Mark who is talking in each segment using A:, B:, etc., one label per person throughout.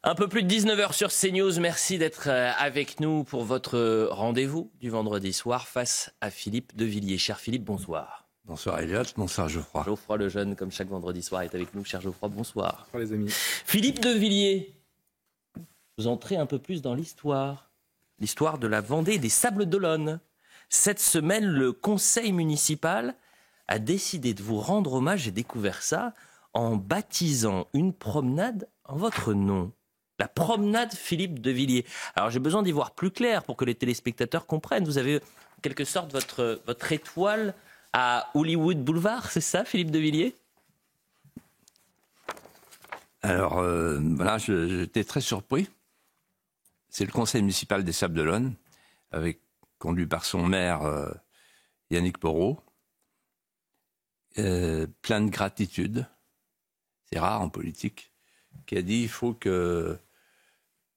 A: Un peu plus de 19h sur CNews. Merci d'être avec nous pour votre rendez-vous du vendredi soir face à Philippe de Villiers. Cher Philippe, bonsoir.
B: Bonsoir Elliot, bonsoir Geoffroy.
A: Geoffroy Lejeune, comme chaque vendredi soir, est avec nous. Cher Geoffroy, bonsoir.
C: Bonsoir les amis.
A: Philippe de Villiers, vous entrez un peu plus dans l'histoire. L'histoire de la Vendée et des Sables d'Olonne. Cette semaine, le conseil municipal a décidé de vous rendre hommage, j'ai découvert ça, en baptisant une promenade en votre nom. La promenade Philippe de Villiers. Alors j'ai besoin d'y voir plus clair pour que les téléspectateurs comprennent. Vous avez en quelque sorte votre étoile à Hollywood Boulevard, c'est ça Philippe de Villiers ?
B: Alors voilà, j'étais très surpris. C'est le conseil municipal des Sables d'Olonne, conduit par son maire Yannick Porot. Plein de gratitude, c'est rare en politique, qui a dit il faut qu'il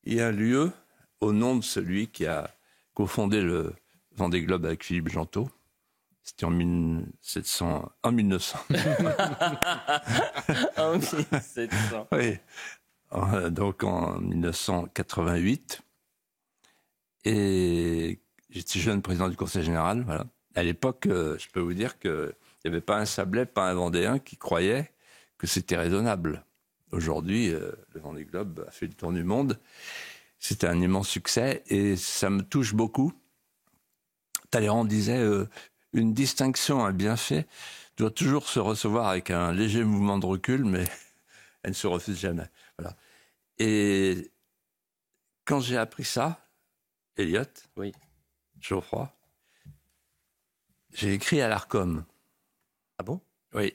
B: y ait un lieu au nom de celui qui a cofondé le Vendée Globe avec Philippe Gentot. C'était en 1900.
A: En 1700.
B: Oui, donc en 1988. Et j'étais jeune président du conseil général. Voilà. À l'époque, je peux vous dire qu'il n'y avait pas un Sablais, pas un Vendéen qui croyait que c'était raisonnable. Aujourd'hui, le Vendée Globe a fait le tour du monde. C'était un immense succès et ça me touche beaucoup. Talleyrand disait une distinction, un bienfait doit toujours se recevoir avec un léger mouvement de recul, mais elle ne se refuse jamais. Voilà. Et quand j'ai appris ça, Elliot,
A: oui.
B: Geoffroy, j'ai écrit à l'Arcom.
A: Ah bon ?
B: Oui.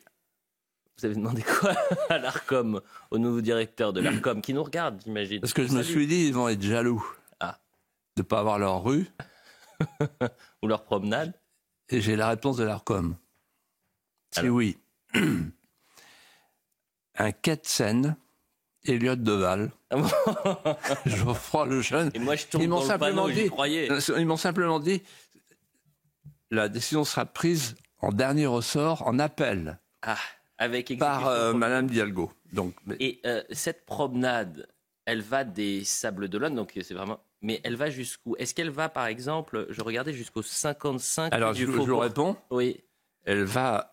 A: Vous avez demandé quoi à l'Arcom, au nouveau directeur de l'Arcom, qui nous regarde, j'imagine.
B: Parce que je me suis dit, ils vont être jaloux de ne pas avoir leur rue.
A: Ou leur promenade.
B: Et j'ai la réponse de l'Arcom. C'est oui. Un quai de Seine, Elliot Deval, Geoffroy Lejeune.
A: Et moi, je tombe dans le panneau, j'y croyais.
B: Ils m'ont simplement dit, la décision sera prise en dernier ressort, en appel.
A: Avec
B: par Madame Dialgo. Donc,
A: Et cette promenade, elle va des Sables d'Olonne, donc c'est vraiment... Mais elle va jusqu'où ? Est-ce qu'elle va, par exemple, je regardais jusqu'au 55
B: alors,
A: du
B: je vous réponds.
A: Oui.
B: Elle va...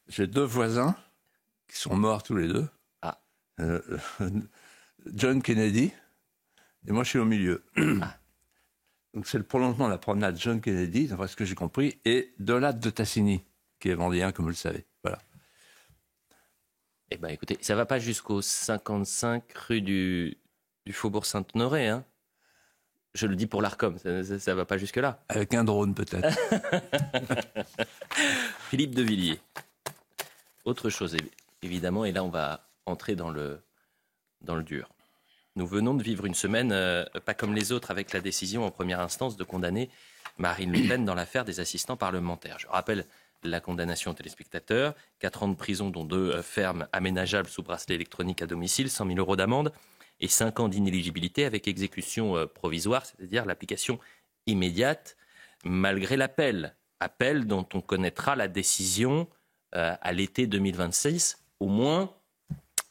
B: j'ai deux voisins qui sont morts tous les deux. John Kennedy, et moi je suis au milieu. Donc c'est le prolongement de la promenade John Kennedy, d'après ce que j'ai compris, et de Latte de Tassigny, qui est vendéen, comme vous le savez. Voilà.
A: Eh bien, écoutez, ça ne va pas jusqu'au 55 rue du Faubourg Saint-Honoré, hein ? Je le dis pour l'Arcom, ça ne va pas jusque-là.
B: Avec un drone, peut-être.
A: Philippe de Villiers. Autre chose, évidemment, et là, on va entrer dans le dur. Nous venons de vivre une semaine, pas comme les autres, avec la décision en première instance de condamner Marine Le Pen dans l'affaire des assistants parlementaires. Je rappelle la condamnation aux téléspectateurs, 4 ans de prison, dont 2 fermes aménageables sous bracelet électronique à domicile, 100 000 € d'amende, et 5 ans d'inéligibilité avec exécution provisoire, c'est-à-dire l'application immédiate, malgré l'appel. Appel dont on connaîtra la décision à l'été 2026, au moins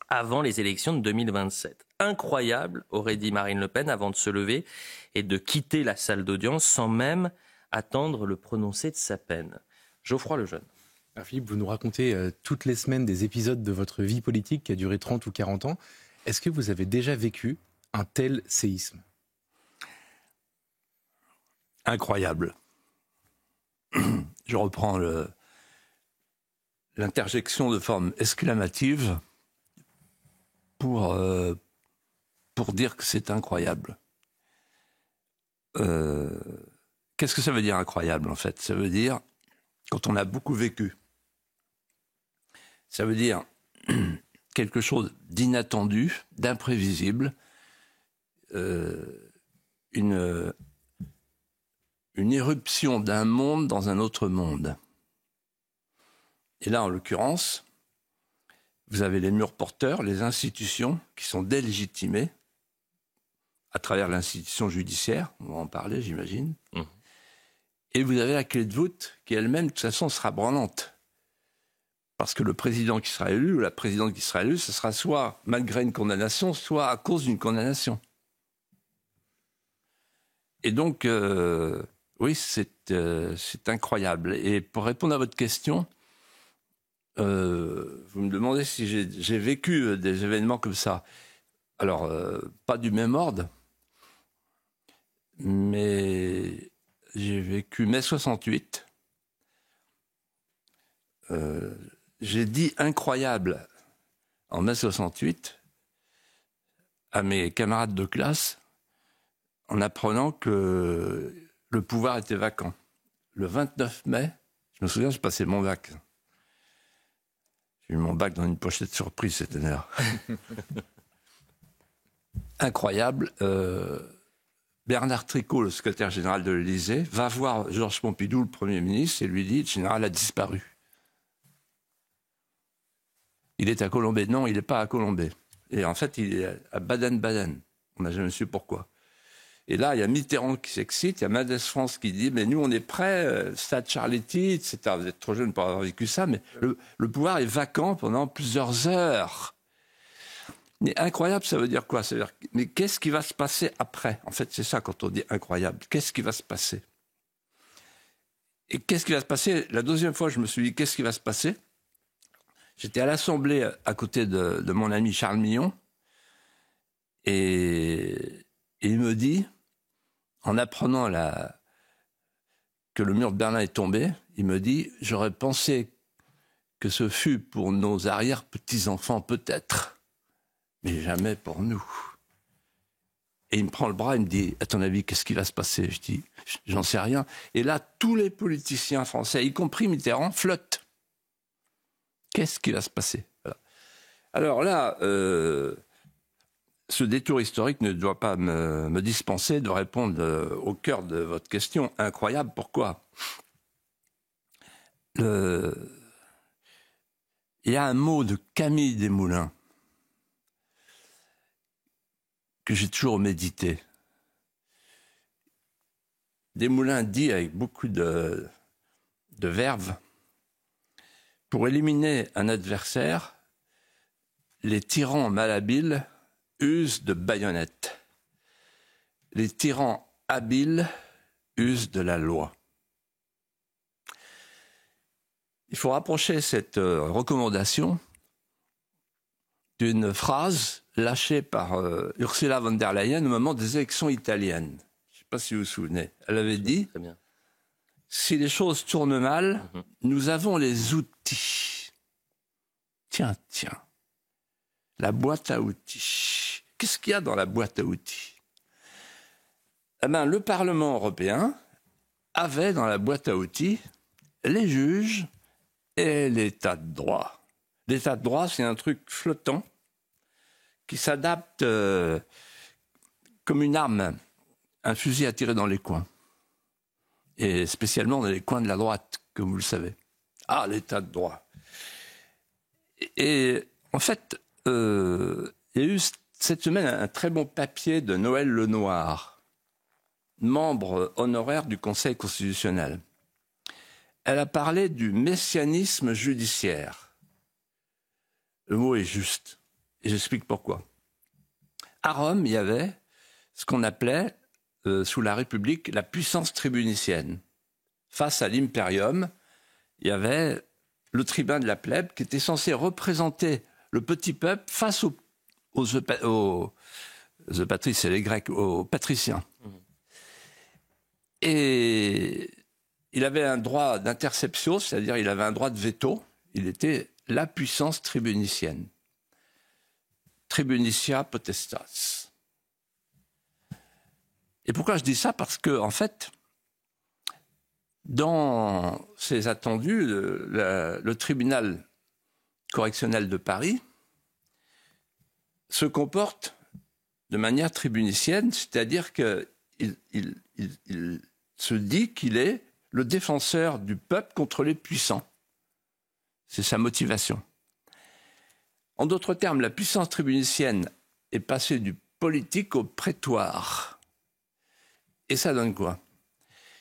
A: avant les élections de 2027. Incroyable, aurait dit Marine Le Pen avant de se lever et de quitter la salle d'audience sans même attendre le prononcé de sa peine. Geoffroy Lejeune.
C: Alors Philippe, vous nous racontez toutes les semaines des épisodes de votre vie politique qui a duré 30 ou 40 ans. Est-ce que vous avez déjà vécu un tel séisme ?
B: Incroyable. Je reprends l'interjection de forme exclamative pour dire que c'est incroyable. Qu'est-ce que ça veut dire incroyable, en fait ? Ça veut dire, quand on a beaucoup vécu, ça veut dire quelque chose d'inattendu, d'imprévisible, une éruption d'un monde dans un autre monde. Et là, en l'occurrence, vous avez les murs porteurs, les institutions qui sont délégitimées à travers l'institution judiciaire, on va en parler, j'imagine. Et vous avez la clé de voûte qui elle-même, de toute façon, sera branlante. Parce que le président qui sera élu ou la présidente qui sera élue, ce sera soit malgré une condamnation, soit à cause d'une condamnation. Et donc, oui, c'est incroyable. Et pour répondre à votre question, vous me demandez si j'ai vécu des événements comme ça. Alors, pas du même ordre, mais j'ai vécu mai 68. J'ai dit incroyable en mai 68 à mes camarades de classe en apprenant que le pouvoir était vacant. Le 29 mai, je me souviens, j'ai passé mon bac. J'ai eu mon bac dans une pochette surprise cette année-là. Incroyable. Bernard Tricot, le secrétaire général de l'Élysée, va voir Georges Pompidou, le Premier ministre, et lui dit « Le général a disparu ». Il est à Colombey. Non, il n'est pas à Colombey. Et en fait, il est à Baden-Baden. On n'a jamais su pourquoi. Et là, il y a Mitterrand qui s'excite, il y a Mendes France qui dit « Mais nous, on est prêts, Stade Charletti, etc. » Vous êtes trop jeune pour avoir vécu ça, mais le pouvoir est vacant pendant plusieurs heures. Mais incroyable, ça veut dire quoi? Ça veut dire, mais qu'est-ce qui va se passer après? En fait, c'est ça quand on dit incroyable. Qu'est-ce qui va se passer? Et qu'est-ce qui va se passer? La deuxième fois, je me suis dit, qu'est-ce qui va se passer? J'étais à l'Assemblée à côté de mon ami Charles Millon, et il me dit, en apprenant que le mur de Berlin est tombé, il me dit, j'aurais pensé que ce fut pour nos arrière-petits-enfants peut-être, mais jamais pour nous. Et il me prend le bras, il me dit, à ton avis, qu'est-ce qui va se passer? Je dis, j'en sais rien. Et là, tous les politiciens français, y compris Mitterrand, flottent. Qu'est-ce qui va se passer? Voilà. Alors là, ce détour historique ne doit pas me dispenser de répondre au cœur de votre question. Incroyable, pourquoi? Il y a un mot de Camille Desmoulins que j'ai toujours médité. Desmoulins dit avec beaucoup de verve, pour éliminer un adversaire, les tyrans malhabiles usent de baïonnettes. Les tyrans habiles usent de la loi. Il faut rapprocher cette recommandation d'une phrase lâchée par Ursula von der Leyen au moment des élections italiennes. Je ne sais pas si vous vous souvenez. Elle avait dit « Si les choses tournent mal, nous avons les outils. » Tiens, la boîte à outils. Qu'est-ce qu'il y a dans la boîte à outils? Eh bien, le Parlement européen avait dans la boîte à outils les juges et l'état de droit. L'état de droit, c'est un truc flottant qui s'adapte comme une arme, un fusil à tirer dans les coins. Et spécialement dans les coins de la droite, comme vous le savez. Ah, l'état de droit. Et en fait, il y a eu cette semaine un très bon papier de Noël Lenoir, membre honoraire du Conseil constitutionnel. Elle a parlé du messianisme judiciaire. Le mot est juste, et j'explique pourquoi. À Rome, il y avait ce qu'on appelait, sous la République, la puissance tribunicienne. Face à l'impérium, il y avait le tribun de la plèbe qui était censé représenter le petit peuple face aux patrices, c'est les Grecs, aux patriciens. Et il avait un droit d'interception, c'est-à-dire il avait un droit de veto. Il était la puissance tribunicienne. Tribunicia potestas. Et pourquoi je dis ça? Parce que, en fait, dans ces attendus, le tribunal correctionnel de Paris se comporte de manière tribunicienne, c'est-à-dire qu'il se dit qu'il est le défenseur du peuple contre les puissants. C'est sa motivation. En d'autres termes, la puissance tribunicienne est passée du politique au prétoire. Et ça donne quoi?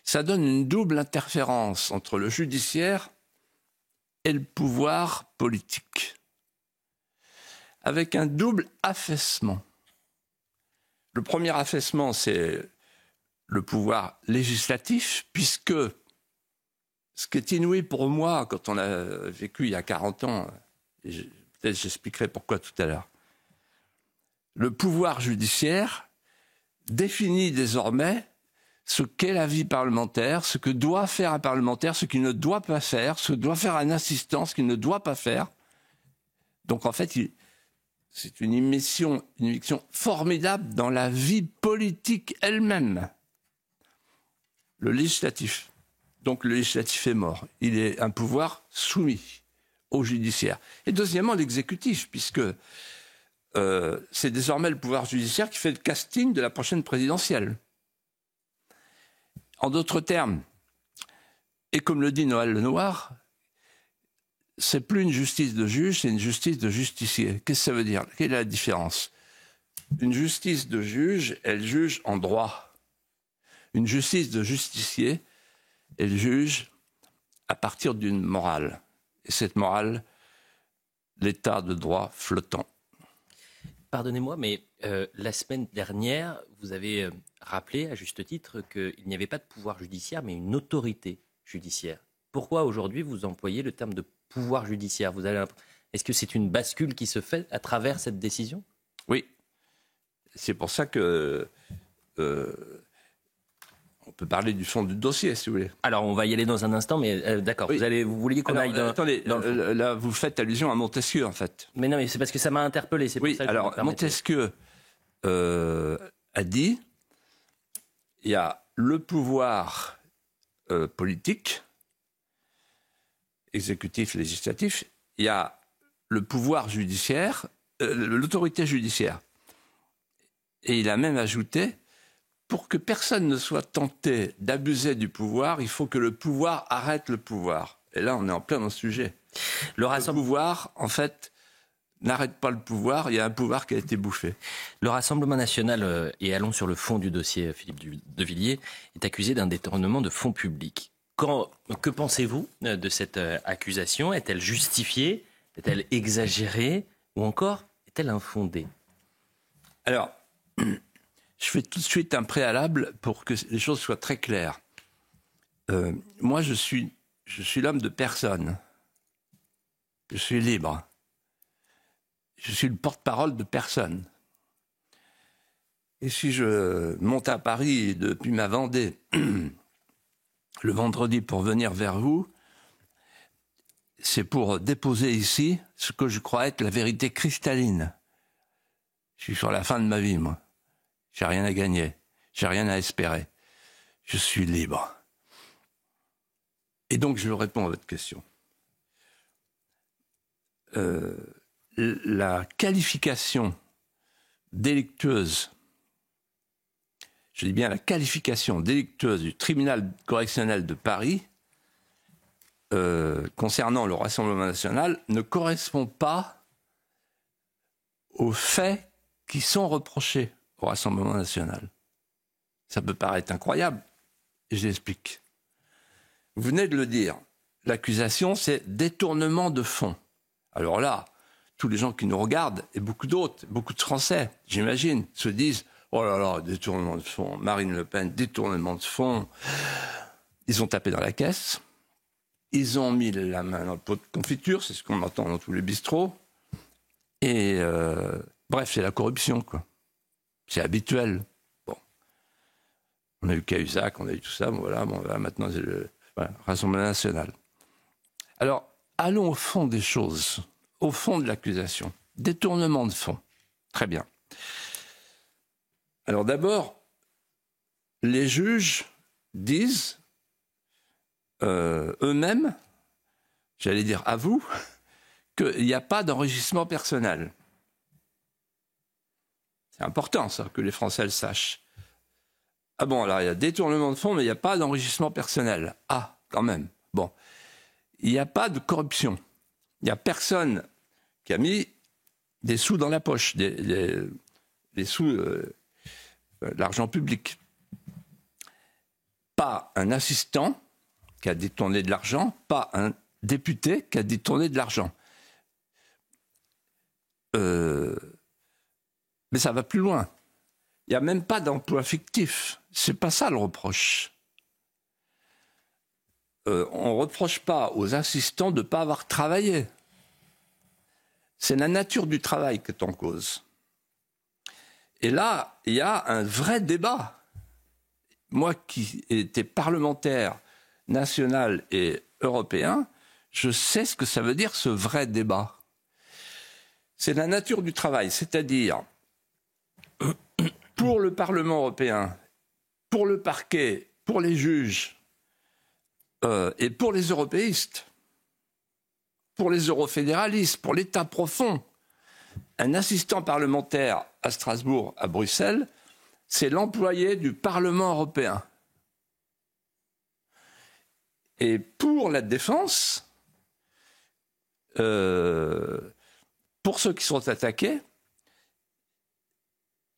B: Ça donne une double interférence entre le judiciaire et le pouvoir politique, avec un double affaissement. Le premier affaissement, c'est le pouvoir législatif, puisque ce qui est inouï pour moi, quand on a vécu il y a 40 ans, et peut-être j'expliquerai pourquoi tout à l'heure, le pouvoir judiciaire définit désormais ce qu'est la vie parlementaire, ce que doit faire un parlementaire, ce qu'il ne doit pas faire, ce que doit faire un assistant, ce qu'il ne doit pas faire. Donc en fait, c'est une immersion formidable dans la vie politique elle-même. Le législatif. Donc le législatif est mort. Il est un pouvoir soumis au judiciaire. Et deuxièmement, l'exécutif, puisque c'est désormais le pouvoir judiciaire qui fait le casting de la prochaine présidentielle. En d'autres termes, et comme le dit Noël Lenoir, c'est plus une justice de juge, c'est une justice de justicier. Qu'est-ce que ça veut dire? Quelle est la différence? Une justice de juge, elle juge en droit. Une justice de justicier, elle juge à partir d'une morale. Et cette morale, l'état de droit flottant.
A: Pardonnez-moi, mais la semaine dernière, vous avez rappelé à juste titre qu'il n'y avait pas de pouvoir judiciaire, mais une autorité judiciaire. Pourquoi aujourd'hui vous employez le terme de pouvoir judiciaire? Est-ce que c'est une bascule qui se fait à travers cette décision?
B: Oui. C'est pour ça que on peut parler du fond du dossier, si vous voulez.
A: Alors, on va y aller dans un instant, mais d'accord.
B: Oui.
A: Vous vouliez qu'on aille dans...
B: Attendez, là, vous faites allusion à Montesquieu, en fait.
A: Mais non, mais c'est parce que ça m'a interpellé. C'est pour ça que
B: alors, Montesquieu a dit, il y a le pouvoir politique, exécutif, législatif, il y a le pouvoir judiciaire, l'autorité judiciaire. Et il a même ajouté, pour que personne ne soit tenté d'abuser du pouvoir, il faut que le pouvoir arrête le pouvoir. Et là, on est en plein dans le sujet. Le pouvoir, en fait, n'arrête pas le pouvoir, il y a un pouvoir qui a été bouffé.
A: Le Rassemblement national, et allons sur le fond du dossier, Philippe de Villiers, est accusé d'un détournement de fonds publics. Que pensez-vous de cette accusation? Est-elle justifiée? Est-elle exagérée? Ou encore, est-elle infondée?
B: Alors, je fais tout de suite un préalable pour que les choses soient très claires. Moi, je suis l'homme de personne. Je suis libre. Je suis le porte-parole de personne. Et si je monte à Paris depuis ma Vendée le vendredi pour venir vers vous, c'est pour déposer ici ce que je crois être la vérité cristalline. Je suis sur la fin de ma vie, moi. J'ai rien à gagner. J'ai rien à espérer. Je suis libre. Et donc, je réponds à votre question. La qualification délictueuse, je dis bien la qualification délictueuse du tribunal correctionnel de Paris concernant le Rassemblement national ne correspond pas aux faits qui sont reprochés au Rassemblement national. Ça peut paraître incroyable, et je l'explique. Vous venez de le dire, l'accusation, c'est détournement de fonds. Alors là, tous les gens qui nous regardent, et beaucoup d'autres, beaucoup de Français, j'imagine, se disent « Oh là là, détournement de fonds, Marine Le Pen, détournement de fonds ». Ils ont tapé dans la caisse, ils ont mis la main dans le pot de confiture, c'est ce qu'on entend dans tous les bistrots, et bref, c'est la corruption, quoi. C'est habituel. Bon. On a eu Cahuzac, on a eu tout ça, voilà, maintenant c'est le Rassemblement national. Alors, allons au fond des choses, au fond de l'accusation. Détournement de fonds. Très bien. Alors d'abord, les juges disent eux-mêmes, j'allais dire à vous, qu'il n'y a pas d'enrichissement personnel. C'est important, ça, que les Français le sachent. Ah bon, alors il y a détournement de fonds, mais il n'y a pas d'enrichissement personnel. Ah, quand même. Bon. Il n'y a pas de corruption. Il n'y a personne qui a mis des sous dans la poche, des sous, l'argent public. Pas un assistant qui a détourné de l'argent, pas un député qui a détourné de l'argent. Mais ça va plus loin. Il n'y a même pas d'emploi fictif. C'est pas ça le reproche. On ne reproche pas aux assistants de ne pas avoir travaillé. C'est la nature du travail qui est en cause. Et là, il y a un vrai débat. Moi qui étais parlementaire national et européen, je sais ce que ça veut dire, ce vrai débat. C'est la nature du travail, c'est-à-dire pour le Parlement européen, pour le parquet, pour les juges et pour les européistes, pour les eurofédéralistes, pour l'État profond, un assistant parlementaire à Strasbourg, à Bruxelles, c'est l'employé du Parlement européen. Et pour la défense, pour ceux qui sont attaqués,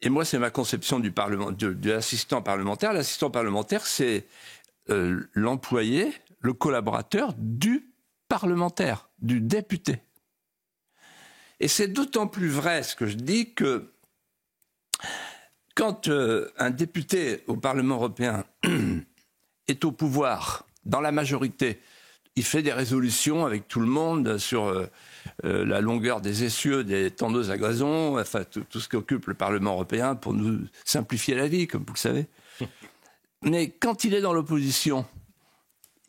B: et moi c'est ma conception de l'assistant parlementaire, l'assistant parlementaire c'est l'employé, le collaborateur du parlementaire, du député. Et c'est d'autant plus vrai ce que je dis que quand un député au Parlement européen est au pouvoir, dans la majorité, il fait des résolutions avec tout le monde sur la longueur des essieux, des tondeuses à gazon, enfin tout ce qui occupe le Parlement européen pour nous simplifier la vie, comme vous le savez. Mais quand il est dans l'opposition,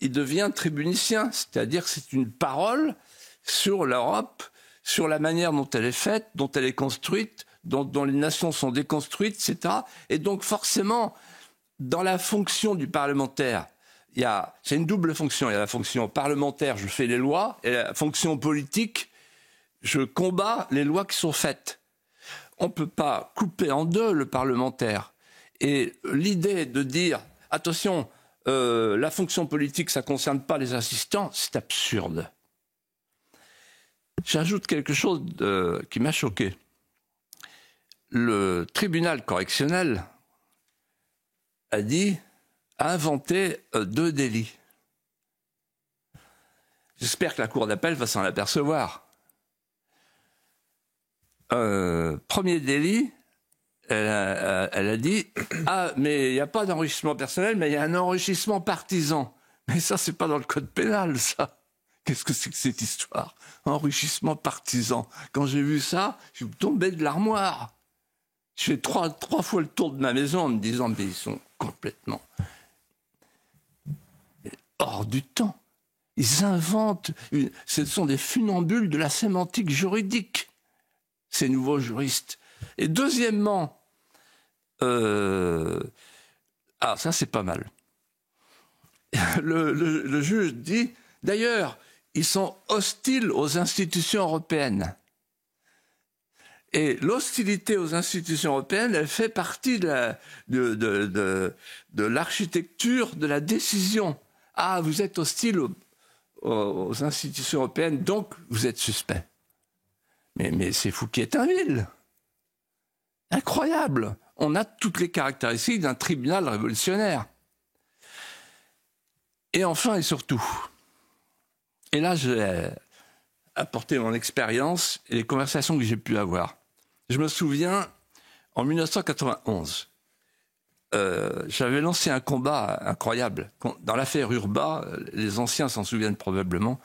B: il devient tribunicien, c'est-à-dire que c'est une parole sur l'Europe, sur la manière dont elle est faite, dont elle est construite, dont les nations sont déconstruites, etc. Et donc forcément, dans la fonction du parlementaire, c'est une double fonction. Il y a la fonction parlementaire, je fais les lois, et la fonction politique, je combats les lois qui sont faites. On ne peut pas couper en deux le parlementaire. Et l'idée de dire, attention, la fonction politique, ça ne concerne pas les assistants, c'est absurde. J'ajoute quelque chose qui m'a choqué. Le tribunal correctionnel a inventé 2 délits. J'espère que la Cour d'appel va s'en apercevoir. Premier délit, elle a dit « Ah, mais il n'y a pas d'enrichissement personnel, mais il y a un enrichissement partisan. » Mais ça, c'est pas dans le code pénal, ça. Qu'est-ce que c'est que cette histoire? Enrichissement partisan. Quand j'ai vu ça, je suis tombé de l'armoire. Je fais trois fois le tour de ma maison en me disant « Mais ils sont complètement hors du temps. » Ils inventent, ce sont des funambules de la sémantique juridique, ces nouveaux juristes. Et deuxièmement, ça c'est pas mal. Le juge dit, d'ailleurs, ils sont hostiles aux institutions européennes. Et l'hostilité aux institutions européennes, elle fait partie de l'architecture de la décision. Ah, vous êtes hostile aux institutions européennes, donc vous êtes suspect. Mais c'est Fouquier-Tinville. Incroyable. On a toutes les caractéristiques d'un tribunal révolutionnaire. Et enfin et surtout, et là je vais apporter mon expérience et les conversations que j'ai pu avoir. Je me souviens, en 1991, j'avais lancé un combat incroyable. Dans l'affaire Urba, les anciens s'en souviennent probablement.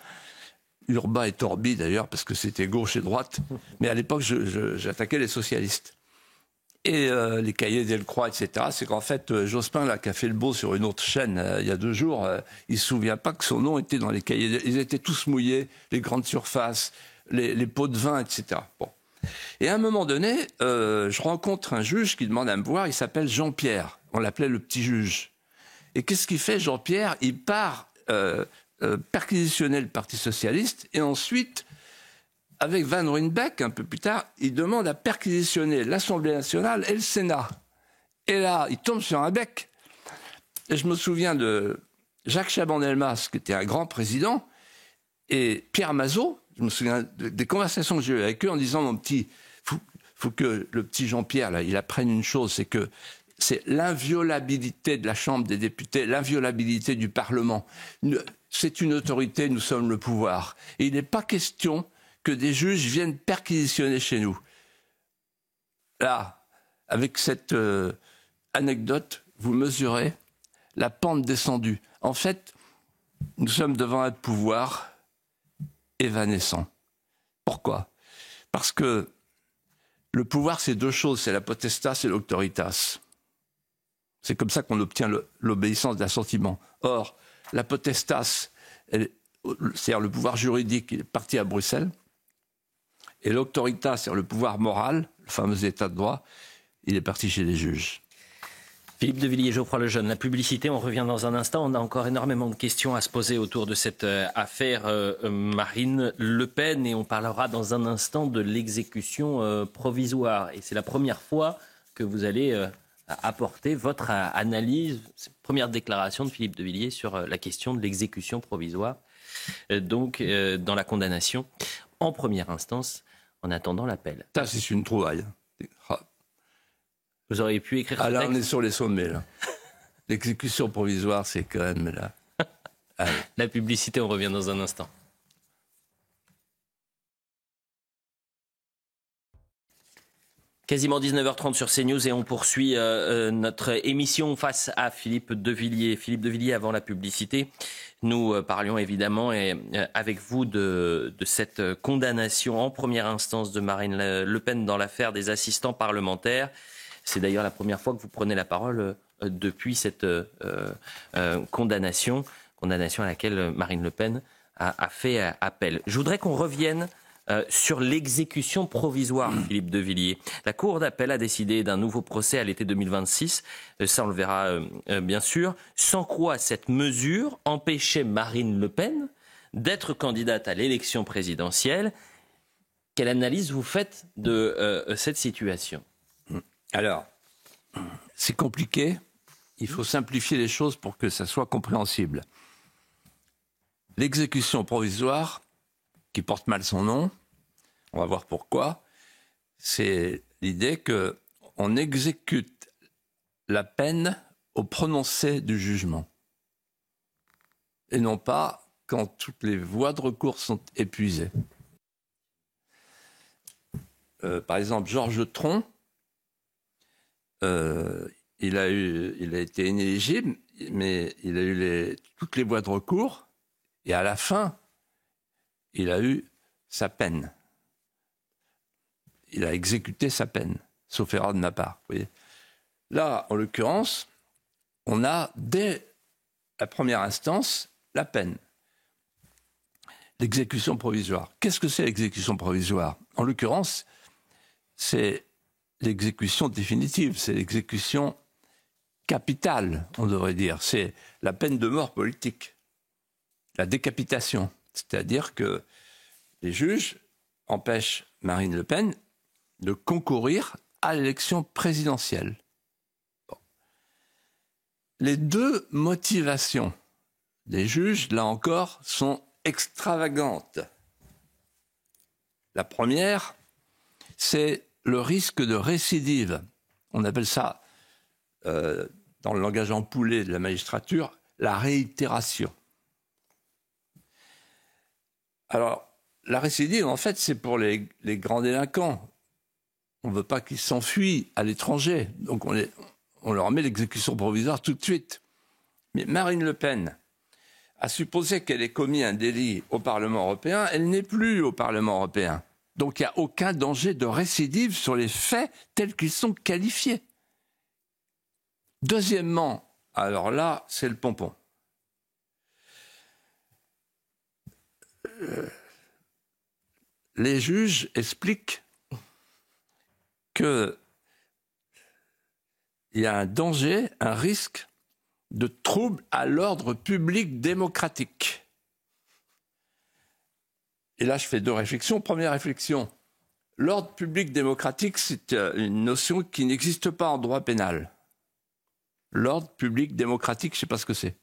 B: Urba et Torby d'ailleurs, parce que c'était gauche et droite. Mais à l'époque, j'attaquais les socialistes. Et les cahiers Delcroix, etc. C'est qu'en fait, Jospin, là, qui a fait le beau sur une autre chaîne il y a 2 jours, il ne se souvient pas que son nom était dans les cahiers. Ils étaient tous mouillés, les grandes surfaces, les pots de vin, etc. Bon. Et à un moment donné, je rencontre un juge qui demande à me voir, il s'appelle Jean-Pierre. On l'appelait le petit juge. Et qu'est-ce qu'il fait, Jean-Pierre? Il part perquisitionner le Parti socialiste et ensuite, avec Van Ruynbeck, un peu plus tard, il demande à perquisitionner l'Assemblée nationale et le Sénat. Et là, il tombe sur un bec. Et je me souviens de Jacques Chaban-Delmas, qui était un grand président, et Pierre Mazot. Je me souviens des conversations que j'ai eues avec eux en disant, mon petit, faut que le petit Jean-Pierre, là, il apprenne une chose, c'est que c'est l'inviolabilité de la Chambre des députés, l'inviolabilité du Parlement. C'est une autorité, nous sommes le pouvoir. Et il n'est pas question que des juges viennent perquisitionner chez nous. Là, avec cette anecdote, vous mesurez la pente descendue. En fait, nous sommes devant un pouvoir évanescent. Pourquoi ? Parce que le pouvoir, c'est deux choses, c'est la potestas et l'auctoritas. C'est comme ça qu'on obtient l'obéissance d'un sentiment. Or, la potestas, c'est-à-dire le pouvoir juridique, il est parti à Bruxelles, et l'auctoritas, c'est-à-dire le pouvoir moral, le fameux état de droit, il est parti chez les juges.
A: Philippe de Villiers, Geoffroy Lejeune, la publicité, on revient dans un instant. On a encore énormément de questions à se poser autour de cette affaire Marine Le Pen et on parlera dans un instant de l'exécution provisoire. Et c'est la première fois que vous allez apporter votre analyse, première déclaration de Philippe de Villiers sur la question de l'exécution provisoire, donc dans la condamnation en première instance en attendant l'appel.
B: Ça, c'est une trouvaille.
A: Vous auriez pu écrire ce texte.
B: Là, on est sur les sommets. Là. L'exécution provisoire, c'est quand même là. Allez.
A: La publicité, on revient dans un instant. Quasiment 19h30 sur CNews et on poursuit notre émission face à Philippe de Villiers. Philippe de Villiers, avant la publicité, nous parlions évidemment avec vous de cette condamnation en première instance de Marine Le Pen dans l'affaire des assistants parlementaires. C'est d'ailleurs la première fois que vous prenez la parole depuis cette condamnation à laquelle Marine Le Pen a fait appel. Je voudrais qu'on revienne sur l'exécution provisoire, Philippe de Villiers. La Cour d'appel a décidé d'un nouveau procès à l'été 2026, ça on le verra bien sûr, sans quoi cette mesure empêchait Marine Le Pen d'être candidate à l'élection présidentielle. Quelle analyse vous faites de cette situation ?
B: Alors, c'est compliqué. Il faut simplifier les choses pour que ça soit compréhensible. L'exécution provisoire, qui porte mal son nom, on va voir pourquoi, c'est l'idée qu'on exécute la peine au prononcé du jugement. Et non pas quand toutes les voies de recours sont épuisées. Par exemple, Georges Tron, il a été inéligible, mais il a eu toutes les voies de recours, et à la fin, il a eu sa peine. Il a exécuté sa peine, sauf erreur de ma part. Vous voyez. Là, en l'occurrence, on a, dès la première instance, la peine. L'exécution provisoire. Qu'est-ce que c'est l'exécution provisoire ? En l'occurrence, c'est l'exécution définitive, c'est l'exécution capitale, on devrait dire. C'est la peine de mort politique, la décapitation. C'est-à-dire que les juges empêchent Marine Le Pen de concourir à l'élection présidentielle. Bon. Les deux motivations des juges, là encore, sont extravagantes. La première, c'est le risque de récidive. On appelle ça, dans le langage ampoulé de la magistrature, la réitération. Alors, la récidive, en fait, c'est pour les grands délinquants. On ne veut pas qu'ils s'enfuient à l'étranger. Donc, on leur met l'exécution provisoire tout de suite. Mais Marine Le Pen, à supposer qu'elle ait commis un délit au Parlement européen, elle n'est plus au Parlement européen. Donc, il n'y a aucun danger de récidive sur les faits tels qu'ils sont qualifiés. Deuxièmement, alors là, c'est le pompon. Les juges expliquent qu'il y a un danger, un risque de trouble à l'ordre public démocratique. Et là, je fais deux réflexions. Première réflexion, l'ordre public démocratique, c'est une notion qui n'existe pas en droit pénal. L'ordre public démocratique, je ne sais pas ce que c'est.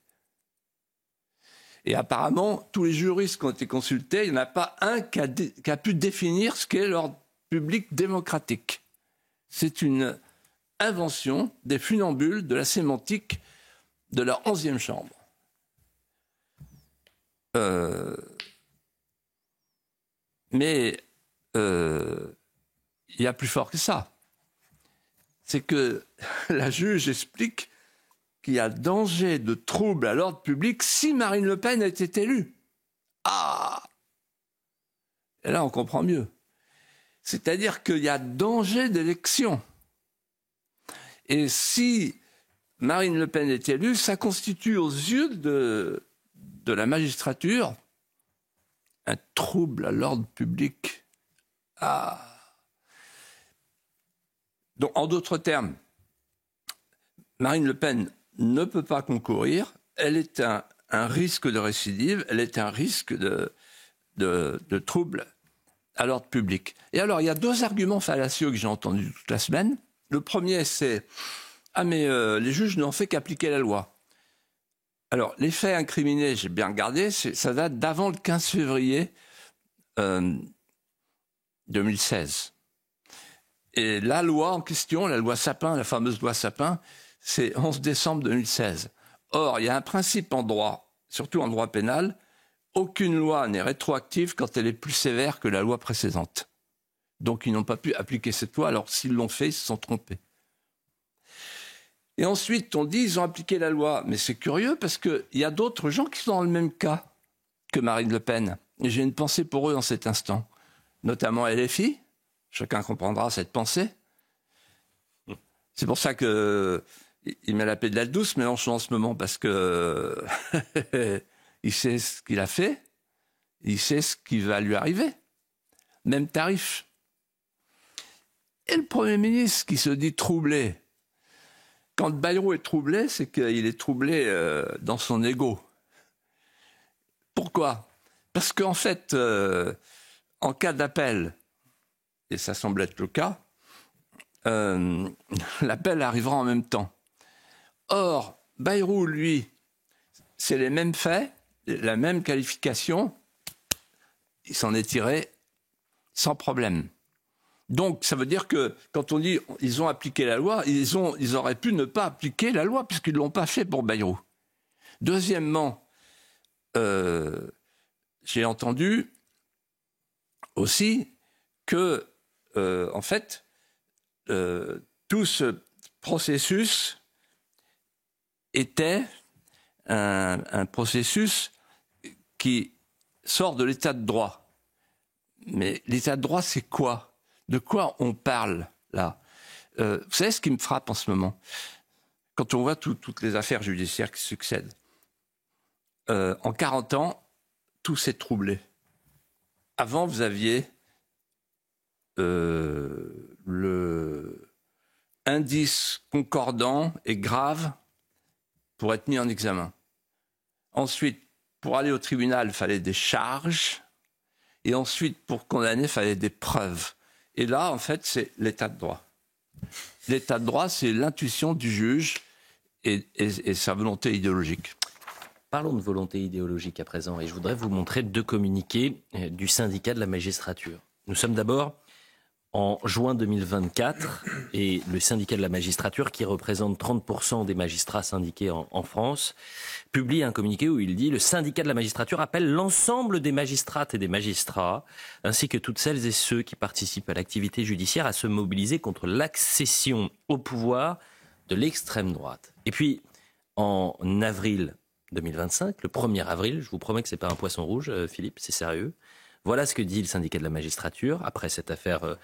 B: Et apparemment, tous les juristes qui ont été consultés, il n'y en a pas un qui a pu définir ce qu'est l'ordre public démocratique. C'est une invention des funambules de la sémantique de la 11e chambre. Mais il y a plus fort que ça. C'est que la juge explique qu'il y a danger de trouble à l'ordre public si Marine Le Pen était élue. Ah! Et là, on comprend mieux. C'est-à-dire qu'il y a danger d'élection. Et si Marine Le Pen est élue, ça constitue aux yeux de la magistrature un trouble à l'ordre public. Ah! Donc, en d'autres termes, Marine Le Pen ne peut pas concourir, elle est un risque de récidive, elle est un risque de trouble à l'ordre public. Et alors, il y a 2 arguments fallacieux que j'ai entendus toute la semaine. Le premier, c'est « Ah, mais les juges n'ont fait qu'appliquer la loi ». Alors, les faits incriminés, j'ai bien regardé, ça date d'avant le 15 février 2016. Et la loi en question, la loi Sapin, la fameuse loi Sapin, c'est 11 décembre 2016. Or, il y a un principe en droit, surtout en droit pénal, aucune loi n'est rétroactive quand elle est plus sévère que la loi précédente. Donc, ils n'ont pas pu appliquer cette loi, alors s'ils l'ont fait, ils se sont trompés. Et ensuite, on dit ils ont appliqué la loi. Mais c'est curieux parce qu'il y a d'autres gens qui sont dans le même cas que Marine Le Pen. Et j'ai une pensée pour eux en cet instant. Notamment LFI. Chacun comprendra cette pensée. C'est pour ça qu'il met la pédale douce, Mélenchon, en ce moment, parce que il sait ce qu'il a fait, il sait ce qui va lui arriver. Même tarif. Et le Premier ministre qui se dit troublé. Quand Bayrou est troublé, c'est qu'il est troublé dans son ego. Pourquoi ? Parce qu'en fait, en cas d'appel, et ça semble être le cas, l'appel arrivera en même temps. Or, Bayrou, lui, c'est les mêmes faits, la même qualification, il s'en est tiré sans problème. Donc, ça veut dire que quand on dit ils ont appliqué la loi, ils auraient pu ne pas appliquer la loi puisqu'ils ne l'ont pas fait pour Bayrou. Deuxièmement, j'ai entendu aussi que, en fait, tout ce processus était un processus qui sort de l'état de droit. Mais l'état de droit, c'est quoi ? De quoi on parle, là ? Vous savez ce qui me frappe en ce moment ? Quand on voit toutes les affaires judiciaires qui succèdent. En 40 ans, tout s'est troublé. Avant, vous aviez le indice concordant et grave pour être mis en examen. Ensuite, pour aller au tribunal, il fallait des charges. Et ensuite, pour condamner, il fallait des preuves. Et là, en fait, c'est l'état de droit. L'état de droit, c'est l'intuition du juge et sa volonté idéologique.
A: Parlons de volonté idéologique à présent. Et je voudrais vous montrer 2 communiqués du syndicat de la magistrature. Nous sommes d'abord en juin 2024 et le syndicat de la magistrature, qui représente 30% des magistrats syndiqués en France, publie un communiqué où il dit « Le syndicat de la magistrature appelle l'ensemble des magistrates et des magistrats, ainsi que toutes celles et ceux qui participent à l'activité judiciaire, à se mobiliser contre l'accession au pouvoir de l'extrême droite. » Et puis, en avril 2025, le 1er avril, je vous promets que ce n'est pas un poisson rouge, Philippe, c'est sérieux, voilà ce que dit le syndicat de la magistrature après cette affaire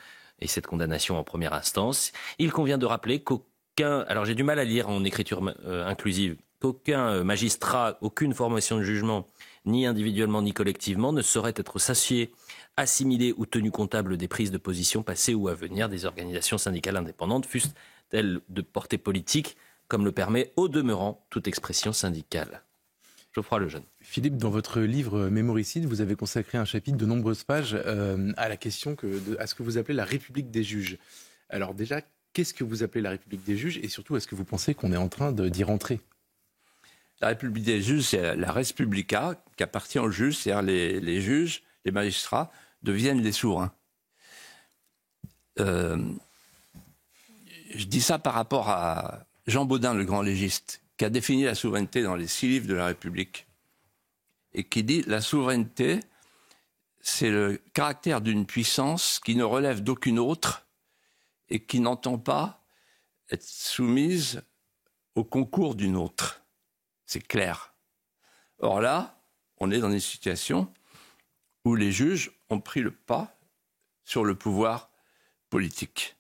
A: et cette condamnation en première instance. Il convient de rappeler qu'aucun, alors j'ai du mal à lire en écriture inclusive, qu'aucun magistrat, aucune formation de jugement, ni individuellement ni collectivement, ne saurait être satié, assimilé ou tenu comptable des prises de position passées ou à venir des organisations syndicales indépendantes, fussent-elles de portée politique, comme le permet au demeurant toute expression syndicale. Geoffroy Lejeune.
C: Philippe, dans votre livre Mémoricide, vous avez consacré un chapitre de nombreuses pages à la question à ce que vous appelez la République des juges. Alors déjà, qu'est-ce que vous appelez la République des juges et surtout, est-ce que vous pensez qu'on est en train d'y rentrer ?
B: La République des juges, c'est la res publica qui appartient aux juges, c'est-à-dire les juges, les magistrats deviennent les souverains. Je dis ça par rapport à Jean Bodin, le grand légiste, qui a défini la souveraineté dans les 6 livres de la République, et qui dit la souveraineté, c'est le caractère d'une puissance qui ne relève d'aucune autre et qui n'entend pas être soumise au concours d'une autre. C'est clair. Or là, on est dans une situation où les juges ont pris le pas sur le pouvoir politique.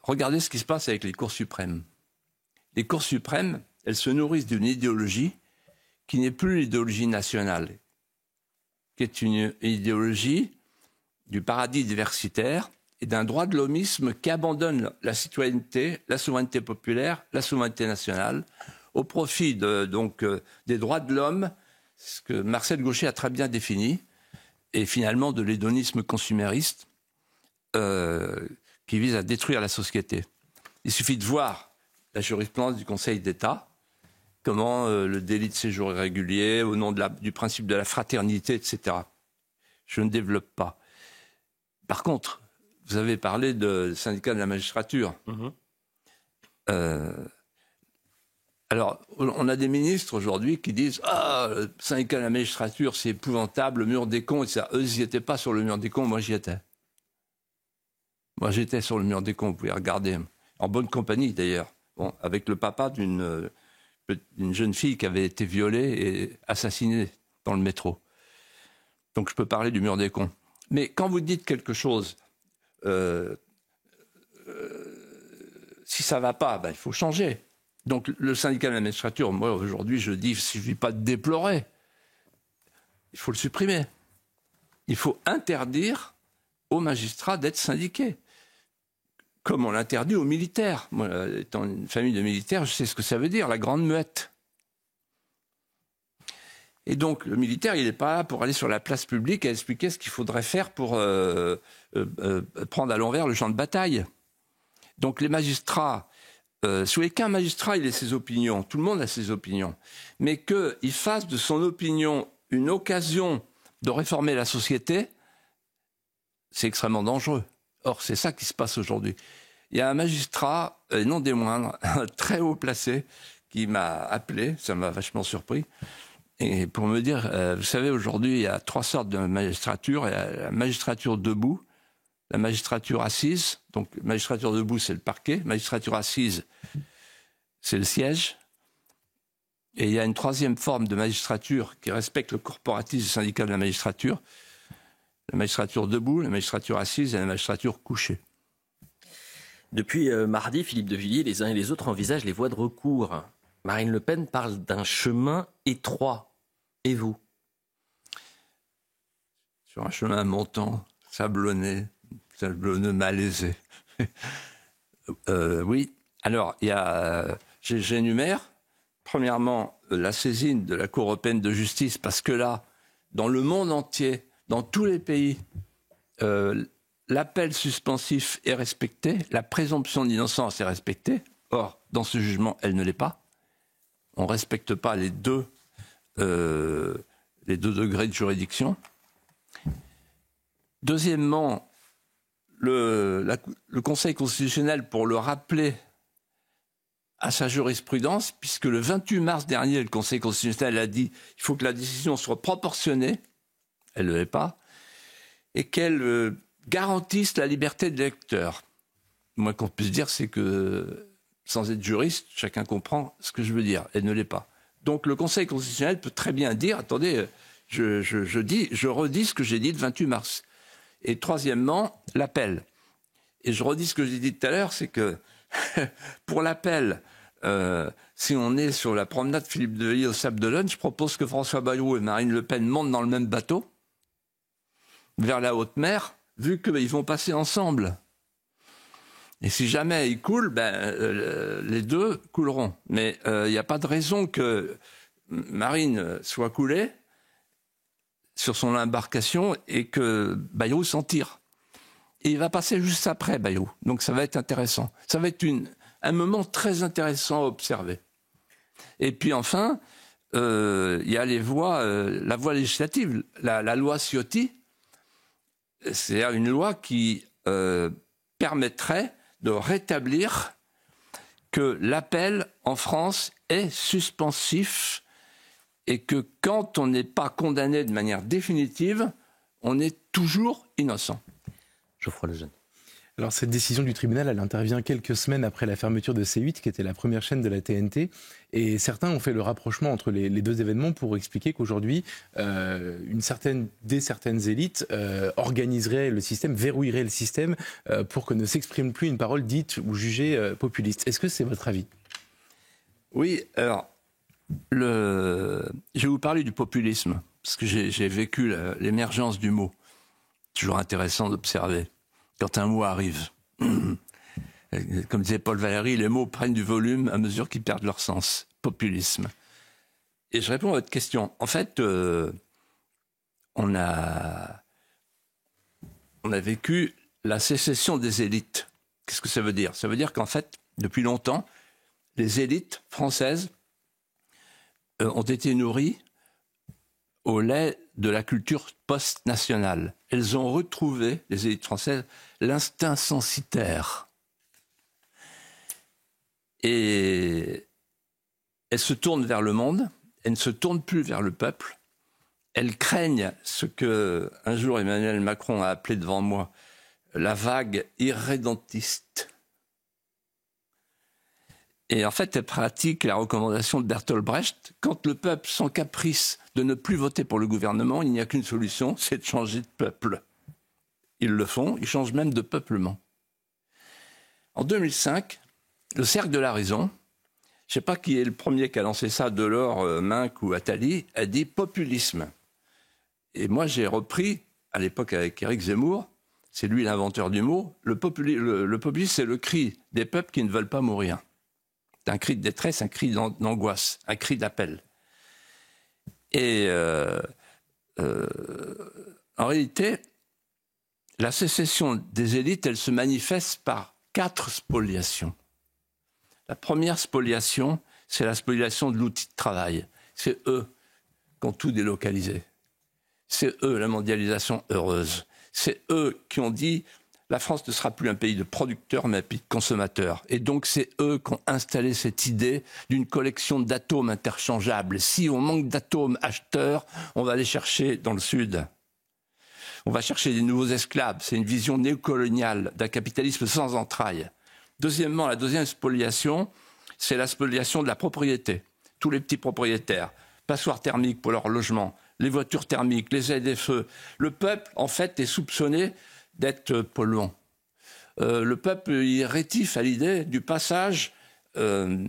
B: Regardez ce qui se passe avec les cours suprêmes. Les cours suprêmes, elles se nourrissent d'une idéologie qui n'est plus l'idéologie nationale, qui est une idéologie du paradis diversitaire et d'un droit de l'homisme qui abandonne la citoyenneté, la souveraineté populaire, la souveraineté nationale, au profit des droits de l'homme, ce que Marcel Gauchet a très bien défini, et finalement de l'hédonisme consumériste qui vise à détruire la société. Il suffit de voir la jurisprudence du Conseil d'État, comment le délit de séjour irrégulier, au nom du principe de la fraternité, etc. Je ne développe pas. Par contre, vous avez parlé de syndicat de la magistrature. Alors, on a des ministres aujourd'hui qui disent « Ah, le syndicat de la magistrature, c'est épouvantable, le mur des cons, etc. » Eux, ils n'y étaient pas sur le mur des cons, moi j'y étais. Moi j'étais sur le mur des cons, vous pouvez regarder. En bonne compagnie d'ailleurs, bon, avec le papa d'une jeune fille qui avait été violée et assassinée dans le métro. Donc je peux parler du mur des cons. Mais quand vous dites quelque chose, si ça ne va pas, il faut changer. Donc le syndicat de la magistrature, moi aujourd'hui je dis, il ne suffit pas de déplorer, il faut le supprimer. Il faut interdire aux magistrats d'être syndiqués, comme on l'interdit aux militaires. Moi, étant une famille de militaires, je sais ce que ça veut dire, la grande muette. Et donc le militaire, il n'est pas là pour aller sur la place publique et expliquer ce qu'il faudrait faire pour prendre à l'envers le champ de bataille. Donc les magistrats, si vous voulez qu'un magistrat, il ait ses opinions, tout le monde a ses opinions, mais qu'il fasse de son opinion une occasion de réformer la société, c'est extrêmement dangereux. Or, c'est ça qui se passe aujourd'hui. Il y a un magistrat, non des moindres, très haut placé, qui m'a appelé, ça m'a vachement surpris, et pour me dire, vous savez, aujourd'hui, il y a 3 sortes de magistrature. Il y a la magistrature debout, la magistrature assise. Donc, magistrature debout, c'est le parquet. Magistrature assise, c'est le siège. Et il y a une 3e forme de magistrature qui respecte le corporatisme syndical de la magistrature. La magistrature debout, la magistrature assise et la magistrature couchée.
A: Depuis mardi, Philippe de Villiers, les uns et les autres envisagent les voies de recours. Marine Le Pen parle d'un chemin étroit. Et vous ?
B: Sur un chemin montant, sablonneux, malaisé. Oui. Alors, il y a, j'énumère, premièrement, la saisine de la Cour européenne de justice, parce que là, dans le monde entier, dans tous les pays, l'appel suspensif est respecté, la présomption d'innocence est respectée. Or, dans ce jugement, elle ne l'est pas. On ne respecte pas les deux degrés de juridiction. Deuxièmement, le Conseil constitutionnel, pour le rappeler à sa jurisprudence, puisque le 28 mars dernier, le Conseil constitutionnel a dit qu'il faut que la décision soit proportionnée, elle ne l'est pas, et qu'elle garantisse la liberté de l'électeur. Le moins qu'on puisse dire, c'est que, sans être juriste, chacun comprend ce que je veux dire. Elle ne l'est pas. Donc le Conseil constitutionnel peut très bien dire, attendez, je redis ce que j'ai dit le 28 mars. Et troisièmement, l'appel. Et je redis ce que j'ai dit tout à l'heure, c'est que pour l'appel, si on est sur la promenade Philippe de Villiers au Sable d'Olonne, je propose que François Bayrou et Marine Le Pen montent dans le même bateau, vers la haute mer, vu qu'ils vont passer ensemble. Et si jamais ils coulent, les deux couleront. Mais il n'y a pas de raison que Marine soit coulée sur son embarcation et que Bayrou s'en tire. Et il va passer juste après, Bayrou. Donc ça va être intéressant. Ça va être un moment très intéressant à observer. Et puis enfin, il y a les voies, la voie législative, la loi Ciotti. C'est une loi qui permettrait de rétablir que l'appel en France est suspensif et que quand on n'est pas condamné de manière définitive, on est toujours innocent.
A: Geoffroy Lejeune.
C: Alors cette décision du tribunal, elle intervient quelques semaines après la fermeture de C8, qui était la première chaîne de la TNT. Et certains ont fait le rapprochement entre les deux événements pour expliquer qu'aujourd'hui, certaines élites organiseraient le système, verrouilleraient le système pour que ne s'exprime plus une parole dite ou jugée populiste. Est-ce que c'est votre avis ?
B: Oui, alors, je vais vous parler du populisme, parce que j'ai vécu l'émergence du mot. Toujours intéressant d'observer. Quand un mot arrive, comme disait Paul Valéry, les mots prennent du volume à mesure qu'ils perdent leur sens. Populisme. Et je réponds à votre question. En fait, on a vécu la sécession des élites. Qu'est-ce que ça veut dire ? Ça veut dire qu'en fait, depuis longtemps, les élites françaises ont été nourries au lait de la culture post-nationale. Elles ont retrouvé, les élites françaises, l'instinct censitaire. Et elles se tournent vers le monde, elles ne se tournent plus vers le peuple. Elles craignent ce que, un jour, Emmanuel Macron a appelé devant moi la vague irrédentiste. Et en fait, elle pratique la recommandation de Bertolt Brecht. Quand le peuple sent caprice de ne plus voter pour le gouvernement, il n'y a qu'une solution, c'est de changer de peuple. Ils le font, ils changent même de peuplement. En 2005, le Cercle de la Raison, je ne sais pas qui est le premier qui a lancé ça, Delors, Minc ou Attali, a dit populisme. Et moi, j'ai repris, à l'époque avec Éric Zemmour, c'est lui l'inventeur du mot, le populisme, c'est le cri des peuples qui ne veulent pas mourir. C'est un cri de détresse, un cri d'angoisse, un cri d'appel. Et en réalité, la sécession des élites, elle se manifeste par 4 spoliations. La première spoliation, c'est la spoliation de l'outil de travail. C'est eux qui ont tout délocalisé. C'est eux, la mondialisation heureuse. C'est eux qui ont dit la France ne sera plus un pays de producteurs, mais un pays de consommateurs. Et donc, c'est eux qui ont installé cette idée d'une collection d'atomes interchangeables. Si on manque d'atomes acheteurs, on va aller chercher dans le Sud. On va chercher des nouveaux esclaves. C'est une vision néocoloniale d'un capitalisme sans entrailles. Deuxièmement, la deuxième spoliation, c'est la spoliation de la propriété. Tous les petits propriétaires, passoires thermiques pour leur logement, les voitures thermiques, les ZFE. Le peuple, en fait, est soupçonné d'être polluant. Le peuple il est rétif à l'idée du passage d'un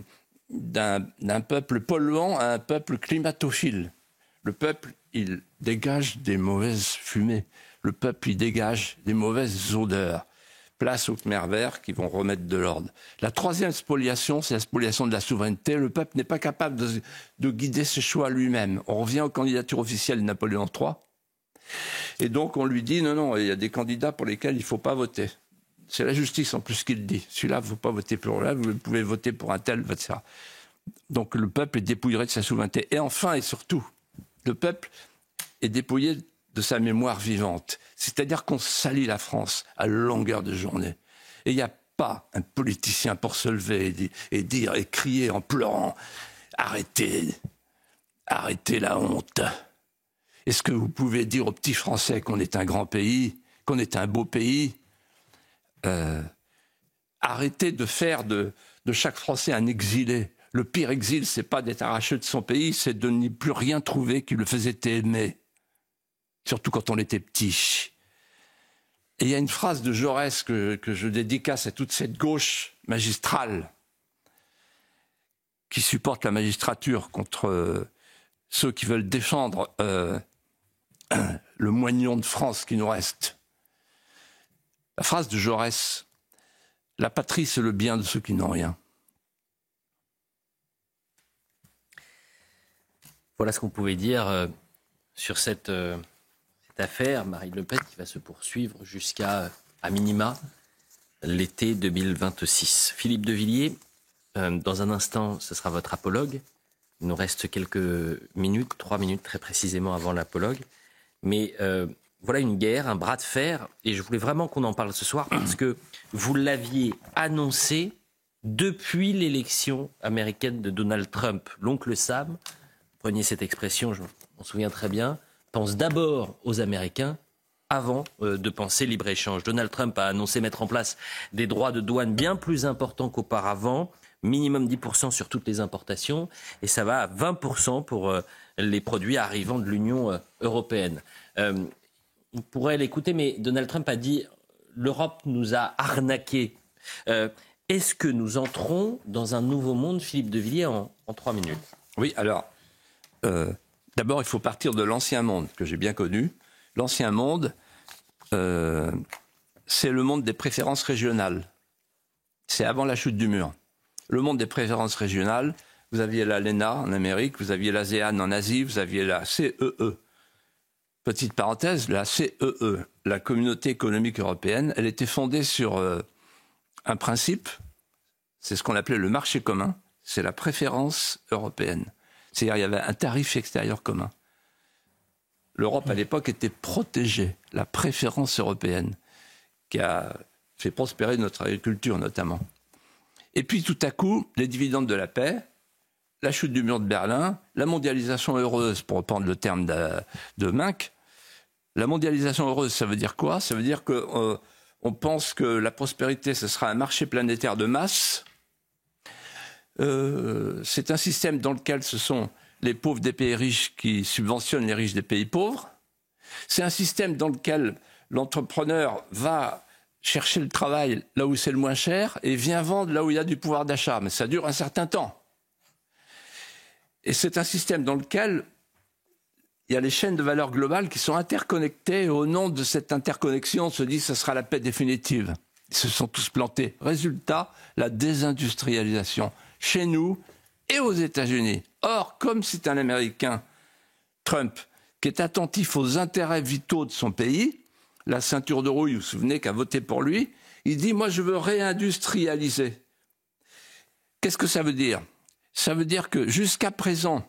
B: peuple polluant à un peuple climatophile. Le peuple, il dégage des mauvaises fumées. Le peuple, il dégage des mauvaises odeurs. Place aux Khmers verts qui vont remettre de l'ordre. La troisième spoliation, c'est la spoliation de la souveraineté. Le peuple n'est pas capable de guider ses choix lui-même. On revient aux candidatures officielles de Napoléon III. Et donc on lui dit non, il y a des candidats pour lesquels il ne faut pas voter. C'est la justice en plus qui le dit. Celui-là, il ne faut pas voter pour là, vous pouvez voter pour un tel, etc. Donc le peuple est dépouillé de sa souveraineté. Et enfin et surtout, le peuple est dépouillé de sa mémoire vivante. C'est-à-dire qu'on salit la France à longueur de journée. Et il n'y a pas un politicien pour se lever et dire et crier en pleurant « Arrêtez la honte ». Est-ce que vous pouvez dire aux petits Français qu'on est un grand pays, qu'on est un beau pays ? Arrêtez de faire de chaque Français un exilé. Le pire exil, c'est pas d'être arraché de son pays, c'est de n'y plus rien trouver qui le faisait aimer. Surtout quand on était petit. Et il y a une phrase de Jaurès que je dédicace à toute cette gauche magistrale qui supporte la magistrature contre ceux qui veulent défendre le moignon de France qui nous reste. La phrase de Jaurès, « La patrie, c'est le bien de ceux qui n'ont rien ».
A: Voilà ce qu'on pouvait dire sur cette affaire, Marine Le Pen, qui va se poursuivre jusqu'à, à minima, l'été 2026. Philippe de Villiers, dans un instant, ce sera votre apologue. Il nous reste quelques minutes, 3 minutes très précisément avant l'apologue. Mais voilà une guerre, un bras de fer, et je voulais vraiment qu'on en parle ce soir parce que vous l'aviez annoncé depuis l'élection américaine de Donald Trump. L'oncle Sam, prenez cette expression, je m'en souviens très bien, pense d'abord aux Américains avant de penser libre-échange. Donald Trump a annoncé mettre en place des droits de douane bien plus importants qu'auparavant, minimum 10% sur toutes les importations, et ça va à 20% pour les produits arrivant de l'Union européenne. On pourrait l'écouter, mais Donald Trump a dit « l'Europe nous a arnaqués ». Est-ce que nous entrons dans un nouveau monde, Philippe de Villiers, en 3 minutes ?
B: Oui, alors, d'abord, il faut partir de l'ancien monde, que j'ai bien connu. L'ancien monde, c'est le monde des préférences régionales. C'est avant la chute du mur. Le monde des préférences régionales, vous aviez l'ALENA en Amérique, vous aviez l'ASEAN en Asie, vous aviez la CEE. Petite parenthèse, la CEE, la Communauté économique européenne, elle était fondée sur un principe, c'est ce qu'on appelait le marché commun, c'est la préférence européenne. C'est-à-dire il y avait un tarif extérieur commun. L'Europe à l'époque était protégée, la préférence européenne, qui a fait prospérer notre agriculture notamment. Et puis tout à coup, les dividendes de la paix, la chute du mur de Berlin, la mondialisation heureuse, pour reprendre le terme de Minck. La mondialisation heureuse, ça veut dire quoi ? Ça veut dire qu'on pense que la prospérité, ce sera un marché planétaire de masse. C'est un système dans lequel ce sont les pauvres des pays riches qui subventionnent les riches des pays pauvres. C'est un système dans lequel l'entrepreneur va chercher le travail là où c'est le moins cher et vient vendre là où il y a du pouvoir d'achat. Mais ça dure un certain temps. Et c'est un système dans lequel il y a les chaînes de valeur globales qui sont interconnectées. Et au nom de cette interconnexion, on se dit que ce sera la paix définitive. Ils se sont tous plantés. Résultat, la désindustrialisation chez nous et aux États-Unis. Or, comme c'est un Américain, Trump, qui est attentif aux intérêts vitaux de son pays, la ceinture de rouille, vous vous souvenez, qui a voté pour lui, il dit « moi, je veux réindustrialiser ». Qu'est-ce que ça veut dire ? Ça veut dire que jusqu'à présent,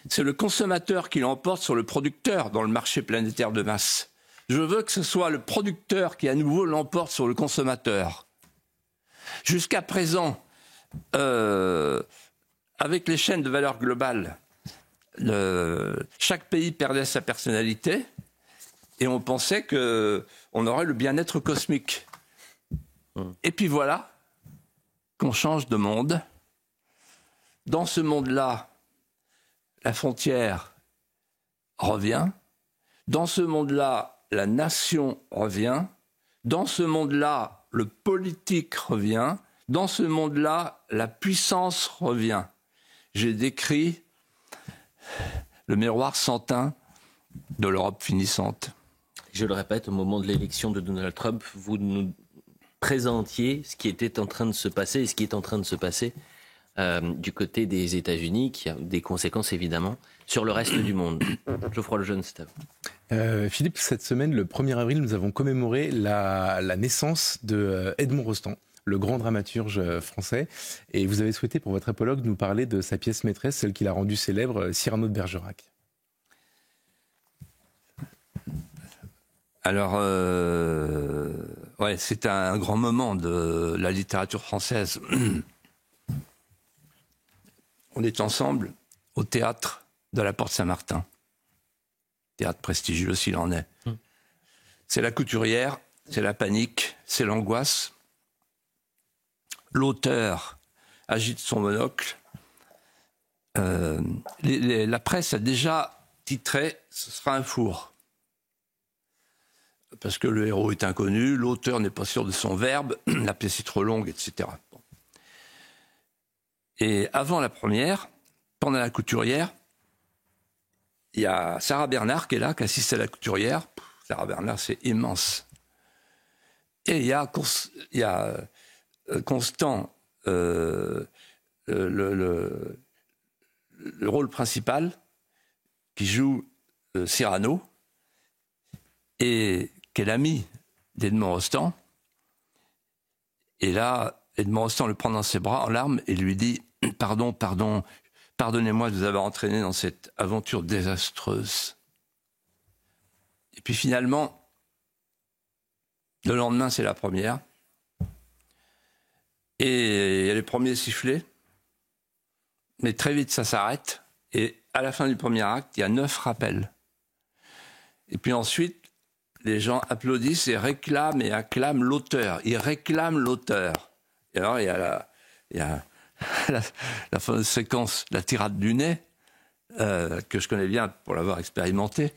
B: c'est le consommateur qui l'emporte sur le producteur dans le marché planétaire de masse. Je veux que ce soit le producteur qui à nouveau l'emporte sur le consommateur. Jusqu'à présent, avec les chaînes de valeur globale, chaque pays perdait sa personnalité et on pensait qu'on aurait le bien-être cosmique. Et puis voilà qu'on change de monde. Dans ce monde-là, la frontière revient. Dans ce monde-là, la nation revient. Dans ce monde-là, le politique revient. Dans ce monde-là, la puissance revient. J'ai décrit le miroir sans teint de l'Europe finissante.
A: Je le répète, au moment de l'élection de Donald Trump, vous nous présentiez ce qui était en train de se passer et ce qui est en train de se passer du côté des États-Unis, qui a des conséquences évidemment sur le reste du monde. Geoffroy Lejeune, c'est à vous.
C: Philippe, cette semaine, le 1er avril, nous avons commémoré la naissance de Edmond Rostand, le grand dramaturge français. Et vous avez souhaité, pour votre apologue, nous parler de sa pièce maîtresse, celle qu'il a rendue célèbre, Cyrano de Bergerac.
B: Alors, ouais, c'est un grand moment de la littérature française. On est ensemble au théâtre de la Porte Saint-Martin. Théâtre prestigieux s'il en est. C'est la couturière, c'est la panique, c'est l'angoisse. L'auteur agite son monocle. La presse a déjà titré « Ce sera un four ». Parce que le héros est inconnu, l'auteur n'est pas sûr de son verbe, la pièce est trop longue, etc. Et avant la première, pendant la couturière, il y a Sarah Bernard qui est là, qui assiste à la couturière. Sarah Bernard, c'est immense. Et il y a Constant, le rôle principal, qui joue Cyrano, et qui est l'ami d'Edmond Rostand. Et là, Edmond Rostand le prend dans ses bras en larmes et lui dit « Pardonnez-moi de vous avoir entraîné dans cette aventure désastreuse. » Et puis finalement, le lendemain, c'est la première. Et il y a les premiers sifflets. Mais très vite, ça s'arrête. Et à la fin du premier acte, il y a 9 rappels. Et puis ensuite, les gens applaudissent et réclament et acclament l'auteur. Ils réclament l'auteur. Et alors, il y a la fameuse séquence, la tirade du nez, que je connais bien pour l'avoir expérimenté.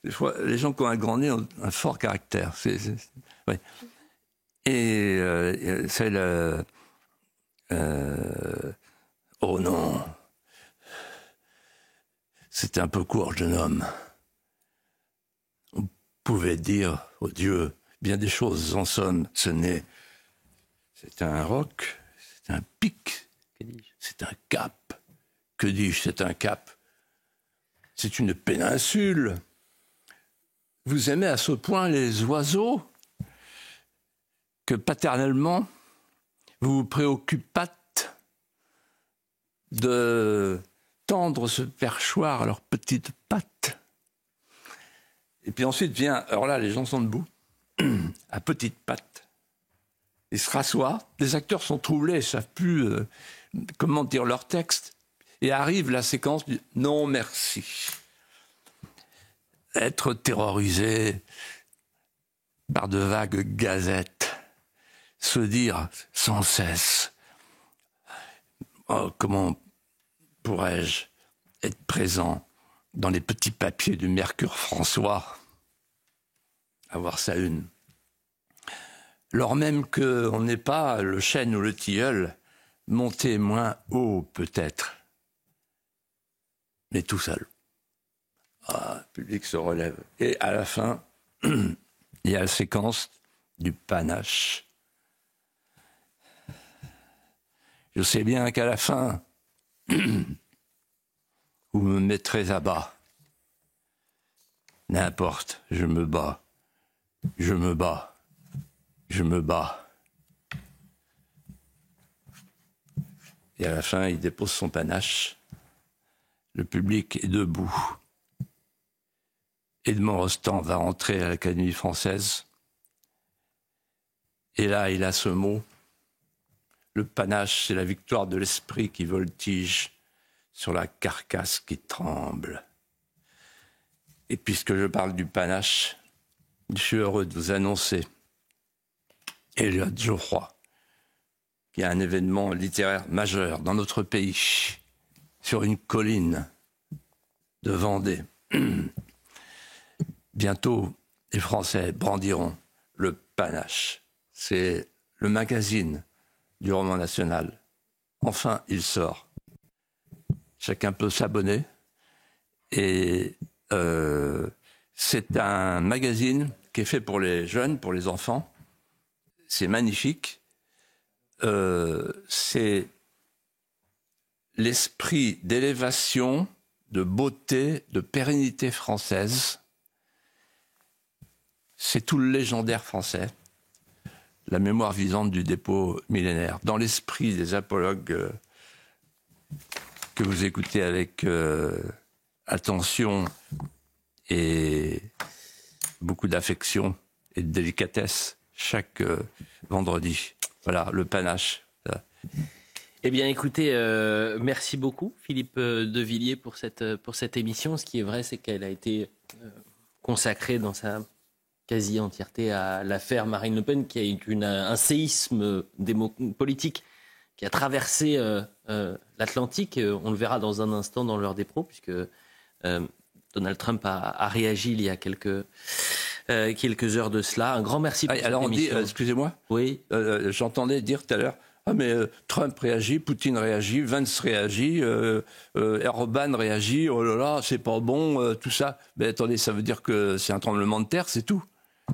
B: Des fois, les gens qui ont un grand nez ont un fort caractère. Ouais. Et c'est le... oh non, c'était un peu court, jeune homme. On pouvait dire, oh Dieu, bien des choses. En somme, ce n'est... C'est un roc, c'est un pic, c'est un cap. Que dis-je, c'est un cap. C'est une péninsule. Vous aimez à ce point les oiseaux que paternellement, vous vous préoccupâtes de tendre ce perchoir à leurs petites pattes. Et puis ensuite vient, alors là, les gens sont debout, à petites pattes. Ils se rassoient, les acteurs sont troublés, ils ne savent plus comment dire leur texte. Et arrive la séquence du « non merci ». Être terrorisé par de vagues gazettes, se dire sans cesse oh, comment pourrais-je être présent dans les petits papiers du Mercure François, avoir sa une. Lors même qu'on n'est pas le chêne ou le tilleul, monté moins haut peut-être, mais tout seul. Ah, le public se relève. Et à la fin, il y a la séquence du panache. Je sais bien qu'à la fin, vous me mettrez à bas. N'importe, je me bats. Je me bats. Je me bats. Et à la fin, il dépose son panache. Le public est debout. Edmond Rostand va rentrer à l'Académie française. Et là, il a ce mot. Le panache, c'est la victoire de l'esprit qui voltige sur la carcasse qui tremble. Et puisque je parle du panache, je suis heureux de vous annoncer, Elliot Geoffroy, qu'il y a un événement littéraire majeur dans notre pays, sur une colline de Vendée. Bientôt, les Français brandiront le panache. C'est le magazine du roman national. Enfin, il sort. Chacun peut s'abonner. Et c'est un magazine qui est fait pour les jeunes, pour les enfants. C'est magnifique. C'est l'esprit d'élévation, de beauté, de pérennité française. C'est tout le légendaire français, la mémoire vivante du dépôt millénaire, dans l'esprit des apologues que vous écoutez avec attention et beaucoup d'affection et de délicatesse chaque vendredi. Voilà, le panache.
A: Eh bien, écoutez, merci beaucoup, Philippe de Villiers, pour cette émission. Ce qui est vrai, c'est qu'elle a été consacrée dans sa quasi-entièreté à l'affaire Marine Le Pen, qui a eu un séisme politique qui a traversé l'Atlantique. On le verra dans un instant dans l'heure des pros, puisque Donald Trump a réagi il y a quelques heures de cela. Un grand merci pour cette émission. Alors on dit,
B: excusez-moi,
A: oui.
B: J'entendais dire tout à l'heure, ah mais Trump réagit, Poutine réagit, Vance réagit, Erdogan réagit, oh là là, c'est pas bon, tout ça. Mais attendez, ça veut dire que c'est un tremblement de terre, c'est tout.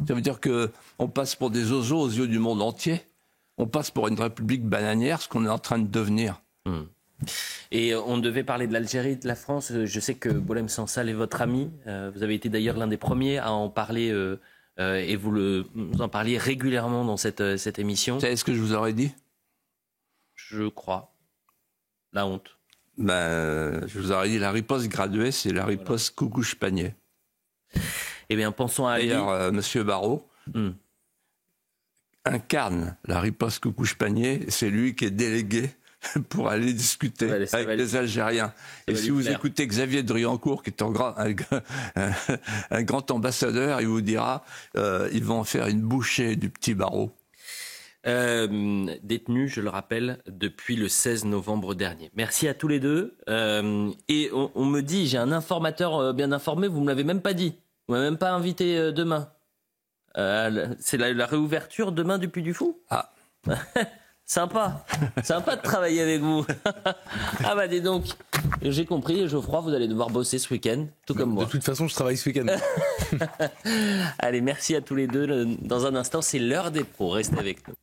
B: Ça veut dire qu'on passe pour des oiseaux aux yeux du monde entier. On passe pour une république bananière, ce qu'on est en train de devenir.
A: Et on devait parler de l'Algérie, de la France. Je sais que Boualem Sansal est votre ami. Vous avez été d'ailleurs l'un des premiers à en parler et vous en parliez régulièrement dans cette émission.
B: Vous savez ce que je vous aurais dit ?
A: Je crois. La honte.
B: Je vous aurais dit la riposte graduée, c'est la riposte Coucouche-Panier.
A: Eh bien, pensons à Ali.
B: D'ailleurs, Monsieur Barrot incarne la riposte Coucouche-Panier. C'est lui qui est délégué pour aller discuter avec les Algériens. Et si vous écoutez Xavier Driancourt, qui est un grand ambassadeur, il vous dira ils vont en faire une bouchée du petit Barrot.
A: Détenu, je le rappelle, depuis le 16 novembre dernier. Merci à tous les deux. Et on me dit, j'ai un informateur bien informé, vous ne me l'avez même pas dit. Vous ne m'avez même pas invité demain. C'est la réouverture demain du Puy du Fou.
B: Ah.
A: Sympa de travailler avec vous. Ah bah dis donc, j'ai compris, Geoffroy, vous allez devoir bosser ce week-end, tout comme moi.
C: De toute façon, je travaille ce week-end.
A: Allez, merci à tous les deux. Dans un instant, c'est l'heure des pros. Restez avec nous.